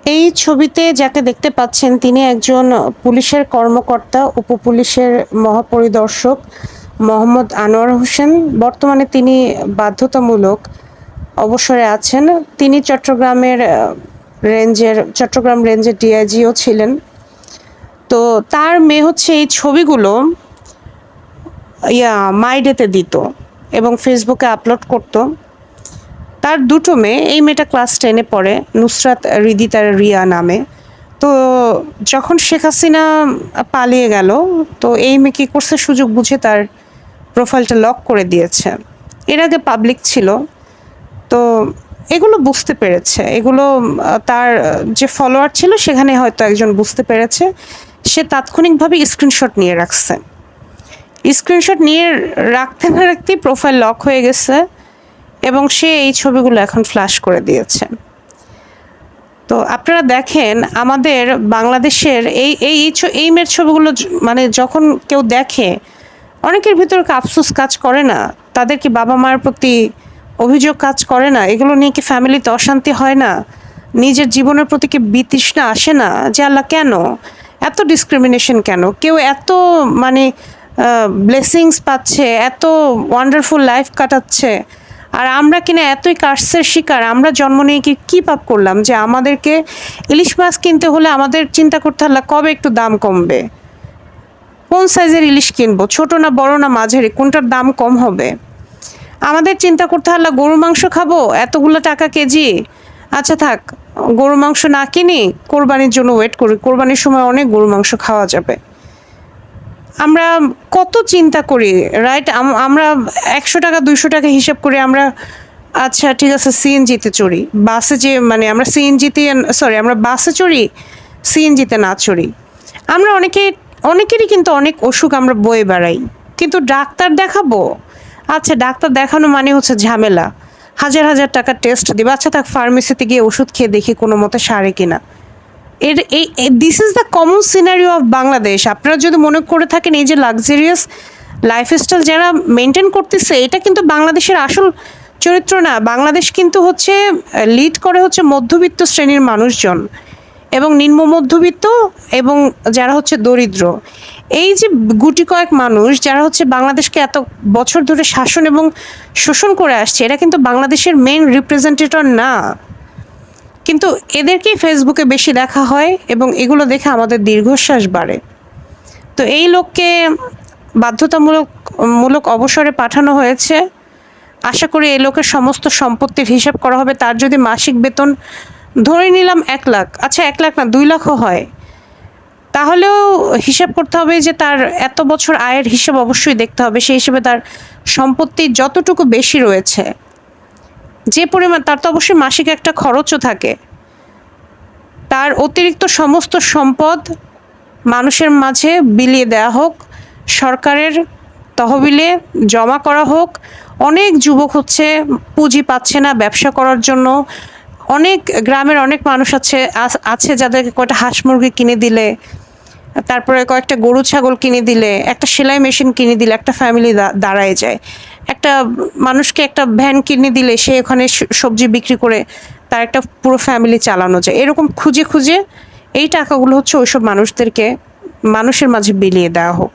এই ছবিতে যাকে দেখতে পাচ্ছেন তিনি একজন পুলিশের কর্মকর্তা, উপপুলিশের মহাপরিদর্শক মোহাম্মদ আনোয়ার হোসেন। বর্তমানে তিনি বাধ্যতামূলক অবসরে আছেন। তিনি চট্টগ্রাম রেঞ্জের ডিআইজিও ছিলেন। তো তার মেয়ে হচ্ছে এই ছবিগুলো মাইডেতে দিত এবং ফেসবুকে আপলোড করত। তার দুটো মেয়ে, এই মেয়েটা ক্লাস 10-এ পড়ে, নুসরাত রিদিতা রিয়া নামে। তো যখন শেখ হাসিনা পালিয়ে গেল, তো এই মেয়ে কী করছে, সুযোগ বুঝে তার প্রোফাইলটা লক করে দিয়েছে। এর আগে পাবলিক ছিল। তো এগুলো বুঝতে পেরেছে, এগুলো তার যে ফলোয়ার ছিল সেখানে হয়তো একজন বুঝতে পেরেছে। সে তাৎক্ষণিকভাবে স্ক্রিনশট নিয়ে রাখছে। স্ক্রিনশট নিয়ে রাখতে না রাখতেই প্রোফাইল লক হয়ে গেছে এবং সে এই ছবিগুলো এখন ফ্ল্যাশ করে দিয়েছে। তো আপনারা দেখেন আমাদের বাংলাদেশের এই মেয়ের ছবিগুলো মানে যখন কেউ দেখে, অনেকের ভিতরে আফসোস কাজ করে না? তাদের কি বাবা মায়ের প্রতি অভিযোগ কাজ করে না? এগুলো নিয়ে কি ফ্যামিলিতে অশান্তি হয় না? নিজের জীবনের প্রতি কি বিতৃষ্ণা আসে না যে আল্লাহ কেন এত ডিসক্রিমিনেশন, কেন কেউ এত মানে ব্লেসিংস পাচ্ছে, এত ওয়ান্ডারফুল লাইফ কাটাচ্ছে, আর আমরা কিনা এতই কার্সের শিকার? আমরা জন্ম নিয়ে কি পাপ করলাম যে আমাদেরকে ইলিশ মাছ কিনতে হলে আমাদের চিন্তা করতে হলে কবে একটু দাম কমবে, কোন সাইজের ইলিশ কিনবো, ছোট না বড় না মাঝারি, কোনটার দাম কম হবে? আমাদের চিন্তা করতে হলে গরু মাংস খাবো, এতগুলো টাকা কেজি, আচ্ছা থাক গরু মাংস না কিনি, কোরবানির জন্য ওয়েট করি, কোরবানির সময় অনেক গরু মাংস খাওয়া যাবে। আমরা কত চিন্তা করি, রাইট? আমরা 100 টাকা 200 টাকা হিসাব করে আমরা আচ্ছা ঠিক আছে সিএনজিতে চড়ি, বাসে যে মানে আমরা আমরা বাসে চড়ি, সিএনজিতে না চড়ি। আমরা অনেকেরই কিন্তু অনেক অসুখ আমরা বয়ে বেড়াই, কিন্তু ডাক্তার দেখাবো, আচ্ছা ডাক্তার দেখানো মানে হচ্ছে ঝামেলা, হাজার হাজার টাকার টেস্ট দিবে, আচ্ছা থাক ফার্মেসিতে গিয়ে ওষুধ খেয়ে দেখি কোনো মতে সারে কিনা। This is the common scenario of Bangladesh. আপনারা যদি মনে করে থাকেন এই যে লাক্সারিয়াস লাইফস্টাইল যারা মেনটেন করতেছে, এটা কিন্তু বাংলাদেশের আসল চরিত্র না। বাংলাদেশ কিন্তু হচ্ছে লিড করে হচ্ছে মধ্যবিত্ত শ্রেণীর মানুষজন এবং নিম্ন মধ্যবিত্ত এবং যারা হচ্ছে দরিদ্র। এই যে গুটি কয়েক মানুষ যারা হচ্ছে বাংলাদেশকে এত বছর ধরে শাসন এবং শোষণ করে আসছে, এরা কিন্তু বাংলাদেশের মেইন রিপ্রেজেন্টেটর না। কিন্তু এদেরকেই ফেসবুকে বেশি দেখা হয় এবং এগুলো দেখে আমাদের দীর্ঘশ্বাস বাড়ে। তো এই লোককে বাধ্যতামূলক অবসরে পাঠানো হয়েছে। আশা করি এই লোকের সমস্ত সম্পত্তির হিসাব করা হবে। তার যদি মাসিক বেতন ধরে নিলাম 1 লাখ, আচ্ছা 1 লাখ না 2 লাখও হয়, তাহলেও হিসাব করতে হবে যে তার এত বছর আয়ের হিসাব অবশ্যই দেখতে হবে। সেই হিসেবে তার সম্পত্তি যতটুকু বেশি রয়েছে, যে পরিমাণ, তার তো অবশ্যই মাসিক একটা খরচও থাকে, তার অতিরিক্ত সমস্ত সম্পদ মানুষের মাঝে বিলিয়ে দেওয়া হোক, সরকারের তহবিলে জমা করা হোক। অনেক যুবক হচ্ছে পুঁজি পাচ্ছে না ব্যবসা করার জন্য। অনেক গ্রামের অনেক মানুষ আছে যাদেরকে কয়টা হাঁস মুরগি কিনে দিলে, তারপরে কয়েকটা গরু ছাগল কিনে দিলে, একটা সেলাই মেশিন কিনে দিলে একটা ফ্যামিলি দাঁড়ায় যায়। একটা মানুষকে একটা ভ্যান কিনে দিলে সে ওখানে সবজি বিক্রি করে তার একটা পুরো ফ্যামিলি চালানো যায়। এরকম খুঁজে খুঁজে এই টাকাগুলো হচ্ছে ওইসব মানুষের মাঝে বিলিয়ে দেওয়া হোক।